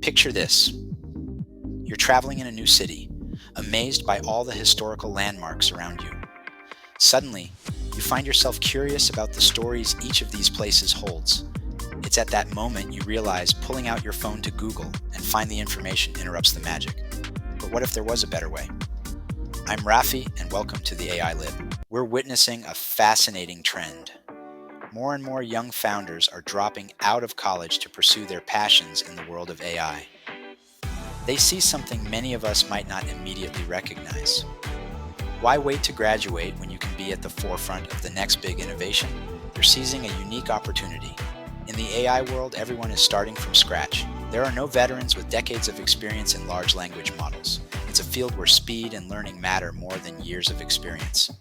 Picture this. You're traveling in a new city, amazed by all the historical landmarks around you. Suddenly, you find yourself curious about the stories each of these places holds. It's at that moment you realize pulling out your phone to Google and find the information interrupts the magic. But what if there was a better way? I'm Rafi, and welcome to the AI Lib. We're witnessing a fascinating trend. More and more young founders are dropping out of college to pursue their passions in the world of AI. They see something many of us might not immediately recognize. Why wait to graduate when you can be at the forefront of the next big innovation? You're seizing a unique opportunity. In the AI world, everyone is starting from scratch. There are no veterans with decades of experience in large language models. It's a field where speed and learning matter more than years of experience.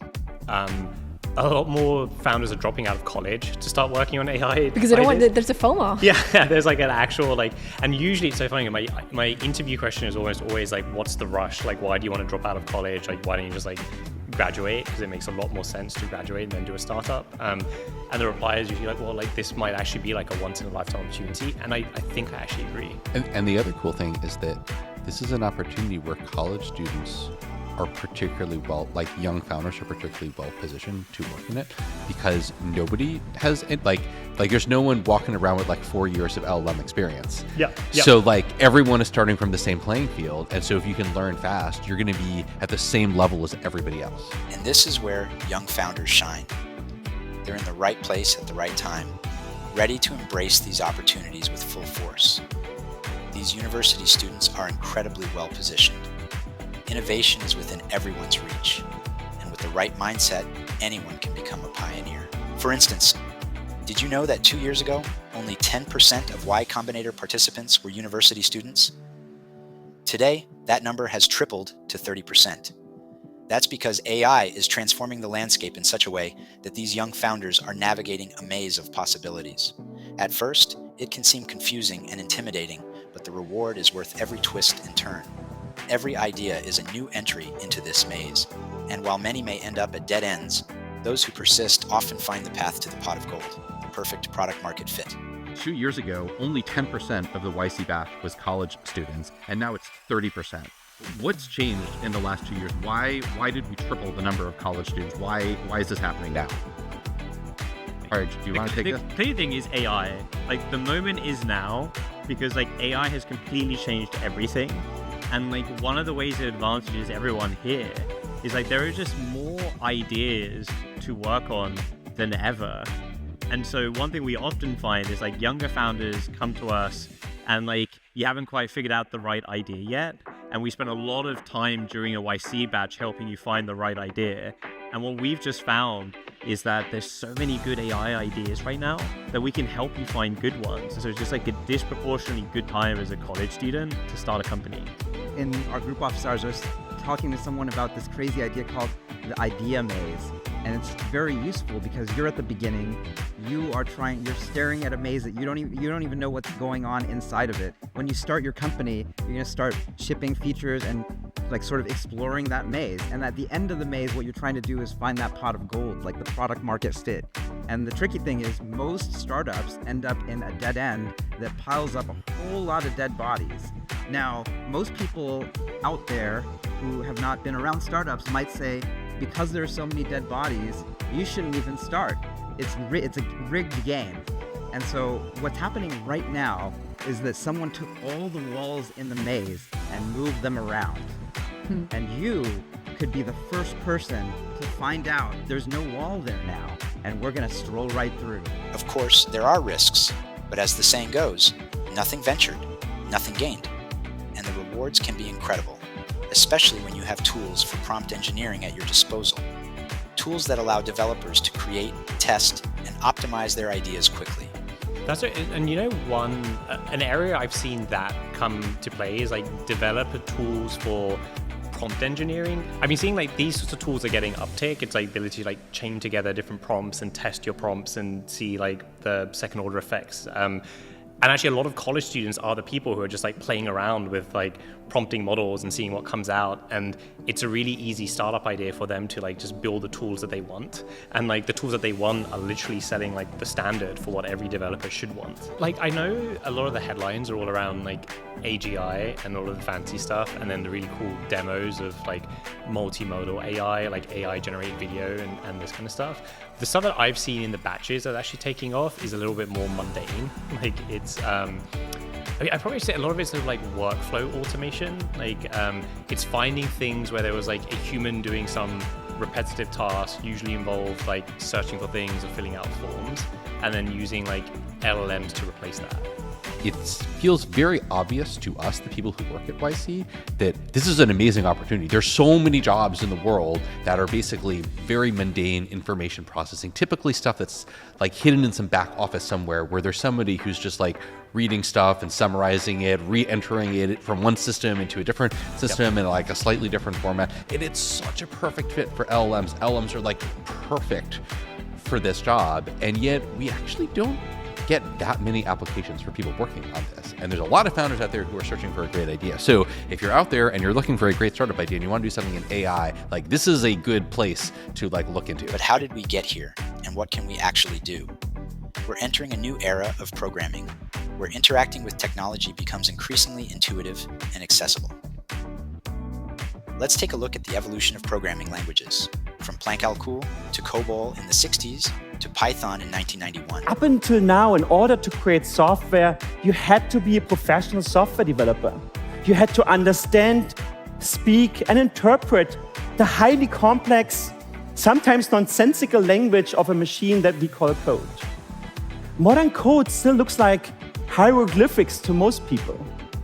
A lot more founders are dropping out of college to start working on AI. Because they don't want, there's a FOMO. Yeah, there's like an actual and usually it's so funny, my interview question is almost always like, what's the rush? Like, why do you want to drop out of college? Like, why don't you just graduate? Because it makes a lot more sense to graduate and then do a startup. And the reply is usually like, well, this might actually be like a once in a lifetime opportunity. And I think I actually agree. And the other cool thing is that this is an opportunity where college students are particularly young founders are particularly well positioned to work in it, because nobody has there's no one walking around with 4 years of LLM experience. Yeah. So everyone is starting from the same playing field, and so if you can learn fast, you're going to be at the same level as everybody else. And this is where young founders shine. They're in the right place at the right time, ready to embrace these opportunities with full force. These university students are incredibly well positioned. Innovation is within everyone's reach, and with the right mindset, anyone can become a pioneer. For instance, did you know that 2 years ago, only 10% of Y Combinator participants were university students? Today, that number has tripled to 30%. That's because AI is transforming the landscape in such a way that these young founders are navigating a maze of possibilities. At first, it can seem confusing and intimidating, but the reward is worth every twist and turn. Every idea is a new entry into this maze, and while many may end up at dead ends, those who persist often find the path to the pot of gold, the perfect product market fit. 2 years ago, only 10% of the YC batch was college students, and now it's 30%. What's changed in the last 2 years? Why did we triple the number of college students? Why is this happening now? All right, do you want to take this? The clear thing is AI. The moment is now, because AI has completely changed everything. And one of the ways it advantages everyone here is there are just more ideas to work on than ever. And so one thing we often find is younger founders come to us and you haven't quite figured out the right idea yet. And we spend a lot of time during a YC batch helping you find the right idea. And what we've just found is that there's so many good AI ideas right now that we can help you find good ones. So it's just a disproportionately good time as a college student to start a company. In our group office hours, I was talking to someone about this crazy idea called the idea maze. And it's very useful because you're at the beginning, you're staring at a maze that you don't even know what's going on inside of it. When you start your company, you're gonna start shipping features and sort of exploring that maze. And at the end of the maze, what you're trying to do is find that pot of gold, the product market fit. And the tricky thing is most startups end up in a dead end that piles up a whole lot of dead bodies. Now, most people out there who have not been around startups might say, because there are so many dead bodies, you shouldn't even start. It's a rigged game. And so what's happening right now is that someone took all the walls in the maze and moved them around. And you could be the first person to find out there's no wall there now, and we're gonna stroll right through. Of course, there are risks, but as the saying goes, nothing ventured, nothing gained. And the rewards can be incredible, especially when you have tools for prompt engineering at your disposal. Tools that allow developers to create, test, and optimize their ideas quickly. That's right. And an area I've seen that come to play is developer tools for prompt engineering. I've been seeing these sorts of tools are getting uptake. It's ability to chain together different prompts and test your prompts and see the second order effects. And actually, a lot of college students are the people who are just like playing around with like prompting models and seeing what comes out. And it's a really easy startup idea for them to like just build the tools that they want. And like the tools that they want are literally setting like the standard for what every developer should want. Like I know a lot of the headlines are all around like AGI and all of the fancy stuff, and then the really cool demos of like multimodal AI, like AI generated video and this kind of stuff. The stuff that I've seen in the batches that's actually taking off is a little bit more mundane. Like it's, I'd probably say a lot of it's sort of like workflow automation. Like it's finding things where there was like a human doing some repetitive task, usually involved like searching for things or filling out forms, and then using like LLMs to replace that. It feels very obvious to us, the people who work at YC, that this is an amazing opportunity. There's so many jobs in the world that are basically very mundane information processing, typically stuff that's like hidden in some back office somewhere where there's somebody who's just like reading stuff and summarizing it, re-entering it from one system into a different system in like a slightly different format. And it's such a perfect fit for LLMs. LLMs are like perfect for this job. And yet we actually don't get that many applications for people working on this. And there's a lot of founders out there who are searching for a great idea. So if you're out there and you're looking for a great startup idea and you want to do something in AI, like this is a good place to like look into. But how did we get here, and what can we actually do? We're entering a new era of programming, where interacting with technology becomes increasingly intuitive and accessible. Let's take a look at the evolution of programming languages, from Planck-Alcool to COBOL in the 60s to Python in 1991. Up until now, in order to create software, you had to be a professional software developer. You had to understand, speak, and interpret the highly complex, sometimes nonsensical language of a machine that we call code. Modern code still looks like hieroglyphics to most people.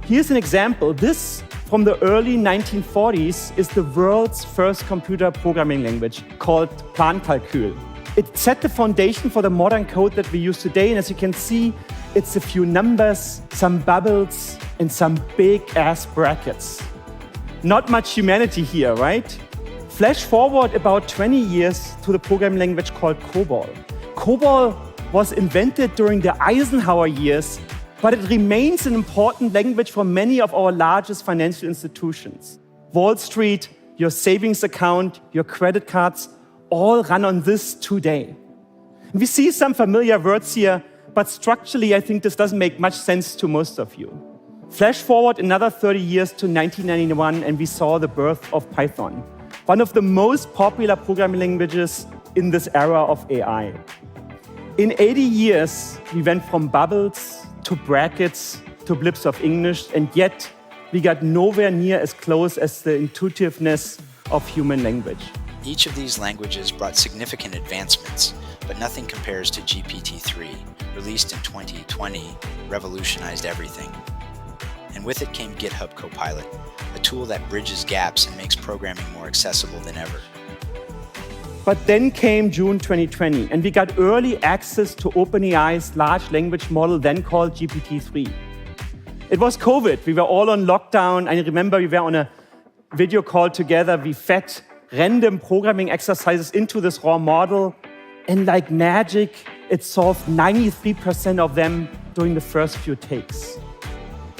Here's an example. This, from the early 1940s, is the world's first computer programming language called Planck-Alcool. It set the foundation for the modern code that we use today, and as you can see, it's a few numbers, some bubbles, and some big-ass brackets. Not much humanity here, right? Flash forward about 20 years to the programming language called COBOL. COBOL was invented during the Eisenhower years, but it remains an important language for many of our largest financial institutions. Wall Street, your savings account, your credit cards, all run on this today. We see some familiar words here, but structurally, I think this doesn't make much sense to most of you. Flash forward another 30 years to 1991, and we saw the birth of Python, one of the most popular programming languages in this era of AI. In 80 years, we went from bubbles to brackets to blips of English, and yet we got nowhere near as close as the intuitiveness of human language. Each of these languages brought significant advancements, but nothing compares to GPT-3, released in 2020, revolutionized everything. And with it came GitHub Copilot, a tool that bridges gaps and makes programming more accessible than ever. But then came June 2020, and we got early access to OpenAI's large language model, then called GPT-3. It was COVID. We were all on lockdown. I remember we were on a video call together. We fed random programming exercises into this raw model, and like magic, it solved 93% of them during the first few takes.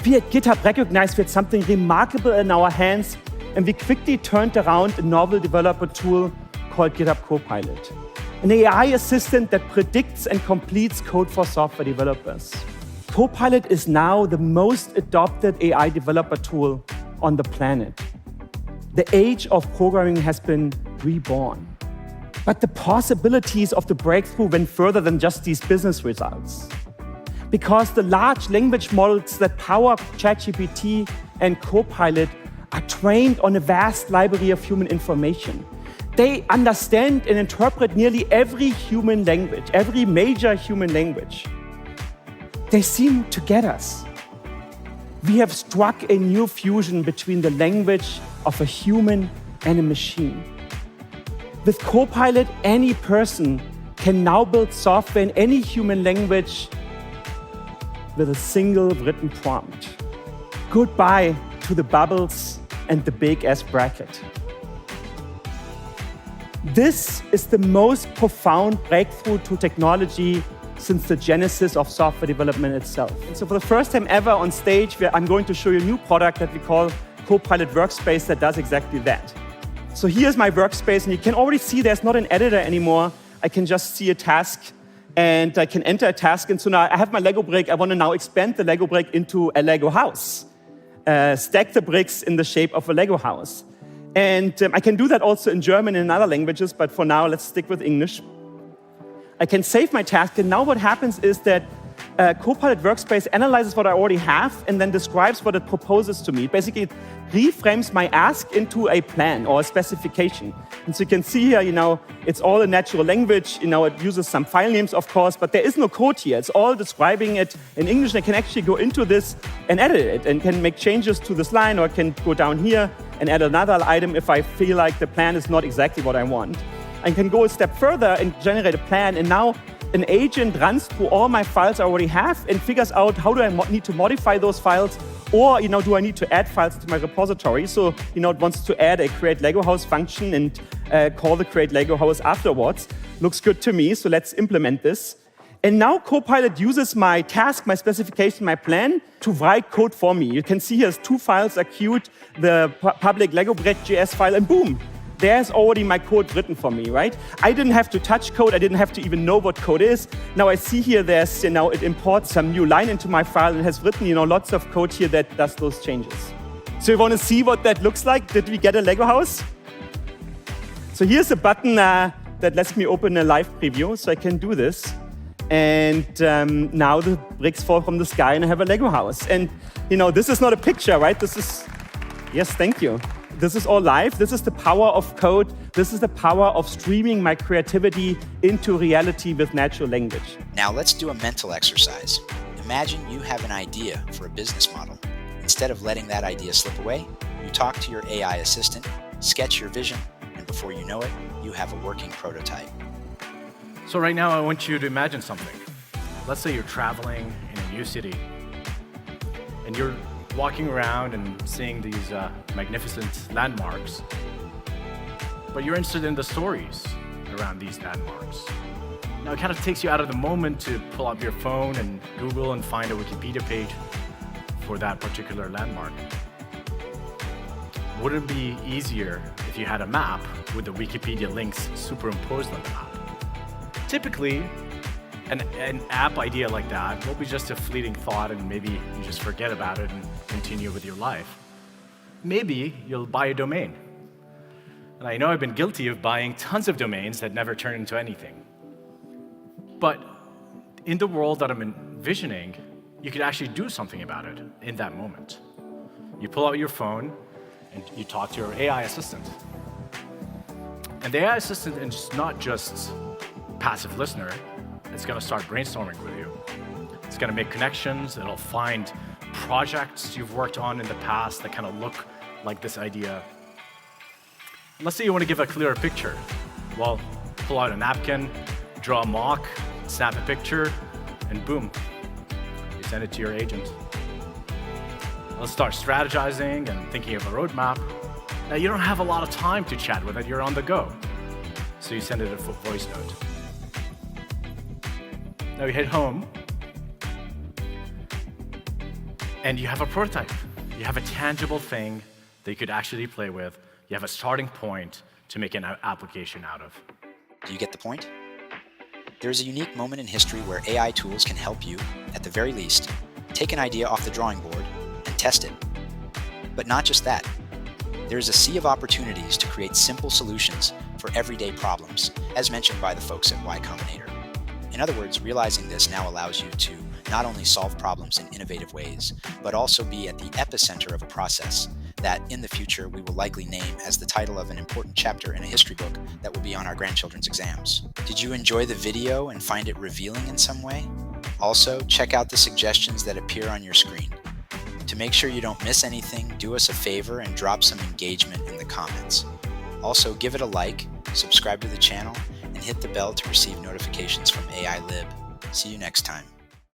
We at GitHub recognized we had something remarkable in our hands, and we quickly turned around a novel developer tool called GitHub Copilot, an AI assistant that predicts and completes code for software developers. Copilot is now the most adopted AI developer tool on the planet. The age of programming has been reborn. But the possibilities of the breakthrough went further than just these business results. Because the large language models that power ChatGPT and Copilot are trained on a vast library of human information. They understand and interpret nearly every human language, every major human language. They seem to get us. We have struck a new fusion between the language of a human and a machine. With Copilot, any person can now build software in any human language with a single written prompt. Goodbye to the bubbles and the big-ass bracket. This is the most profound breakthrough to technology since the genesis of software development itself. And so for the first time ever on stage, I'm going to show you a new product that we call Copilot Workspace that does exactly that. So here's my workspace, and you can already see there's not an editor anymore. I can just see a task, and I can enter a task. And so now I have my Lego brick. I want to now expand the Lego brick into a Lego house. Stack the bricks in the shape of a Lego house. And I can do that also in German and in other languages, but for now, let's stick with English. I can save my task, and now what happens is that Copilot Workspace analyzes what I already have and then describes what it proposes to me. Basically, it reframes my ask into a plan or a specification. And so you can see here, it's all in natural language. It uses some file names, of course, but there is no code here. It's all describing it in English. And I can actually go into this and edit it and can make changes to this line, or I can go down here and add another item if I feel like the plan is not exactly what I want. I can go a step further and generate a plan, and now an agent runs through all my files I already have and figures out how do I need to modify those files, or do I need to add files to my repository. So it wants to add a create Lego house function and call the create Lego house afterwards. Looks good to me, so let's implement this. And now Copilot uses my task, my specification, my plan to write code for me. You can see here's 2 files are queued, the public Lego brick.js file, and boom, there's already my code written for me, right? I didn't have to touch code. I didn't have to even know what code is. Now I see here there's, it imports some new line into my file and has written, lots of code here that does those changes. So you want to see what that looks like? Did we get a Lego house? So here's a button that lets me open a live preview, so I can do this. And now the bricks fall from the sky and I have a Lego house. And, this is not a picture, right? This is, yes, thank you. This is all live. This is the power of code. This is the power of streaming my creativity into reality with natural language. Now let's do a mental exercise. Imagine you have an idea for a business model. Instead of letting that idea slip away, you talk to your AI assistant, sketch your vision, and before you know it, you have a working prototype. So right now I want you to imagine something. Let's say you're traveling in a new city and you're walking around and seeing these magnificent landmarks, but you're interested in the stories around these landmarks. Now it kind of takes you out of the moment to pull up your phone and Google and find a Wikipedia page for that particular landmark. Would it be easier if you had a map with the Wikipedia links superimposed on the map? Typically, an app idea like that will be just a fleeting thought and maybe you just forget about it and continue with your life. Maybe you'll buy a domain. And I know I've been guilty of buying tons of domains that never turn into anything. But in the world that I'm envisioning, you could actually do something about it in that moment. You pull out your phone and you talk to your AI assistant. And the AI assistant is not just a passive listener. It's going to start brainstorming with you. It's going to make connections. It'll find projects you've worked on in the past that kind of look like this idea. And let's say you want to give a clearer picture. Well, pull out a napkin, draw a mock, snap a picture, and boom, you send it to your agent. Let's start strategizing and thinking of a roadmap. Now, you don't have a lot of time to chat with it. You're on the go. So you send it a voice note. Now you head home, and you have a prototype. You have a tangible thing that you could actually play with. You have a starting point to make an application out of. Do you get the point? There is a unique moment in history where AI tools can help you, at the very least, take an idea off the drawing board and test it. But not just that. There is a sea of opportunities to create simple solutions for everyday problems, as mentioned by the folks at Y Combinator. In other words, realizing this now allows you to not only solve problems in innovative ways, but also be at the epicenter of a process that in the future we will likely name as the title of an important chapter in a history book that will be on our grandchildren's exams. Did you enjoy the video and find it revealing in some way? Also, check out the suggestions that appear on your screen. To make sure you don't miss anything, do us a favor and drop some engagement in the comments. Also, give it a like, subscribe to the channel, and hit the bell to receive notifications from AI Lib. See you next time.